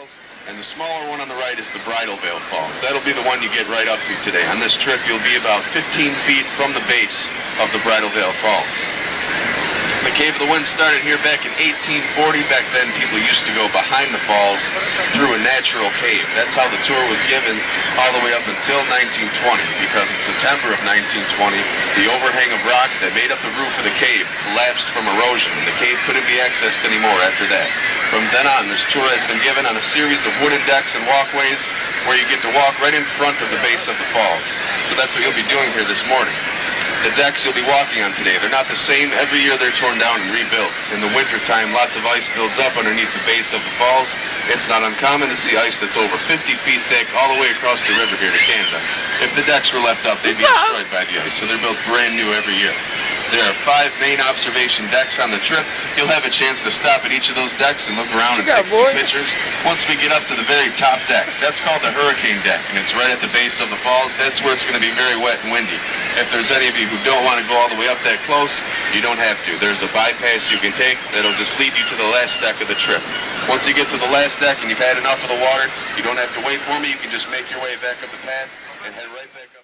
Falls, and the smaller one on the right is the Bridal Veil Falls. That'll be the one you get right up to today. On this trip, you'll be about 15 feet from the base of the Bridal Veil Falls. The Cave of the Winds started here back in 1840. Back then, people used to go behind the falls through a natural cave. That's how the tour was given all the way up until 1920, because in September of 1920, the overhang of rock that made up the roof of the cave collapsed from erosion, and the cave couldn't be accessed anymore after that. From then on, this tour has been given on a series of wooden decks and walkways where you get to walk right in front of the base of the falls. So that's what you'll be doing here this morning. The decks you'll be walking on today, they're not the same. Every year they're torn down and rebuilt. In the wintertime, lots of ice builds up underneath the base of the falls. It's not uncommon to see ice that's over 50 feet thick all the way across the river here to Canada. If the decks were left up, they'd be destroyed by the ice, so they're built brand new every year. There are 5 main observation decks on the trip. You'll have a chance to stop at each of those decks and look around and take some pictures. Once we get up to the very top deck, that's called the Hurricane Deck, and it's right at the base of the falls. That's where it's going to be very wet and windy. If there's any of you who don't want to go all the way up that close, you don't have to. There's a bypass you can take that'll just lead you to the last deck of the trip. Once you get to the last deck and you've had enough of the water, you don't have to wait for me. You can just make your way back up the path and head right back.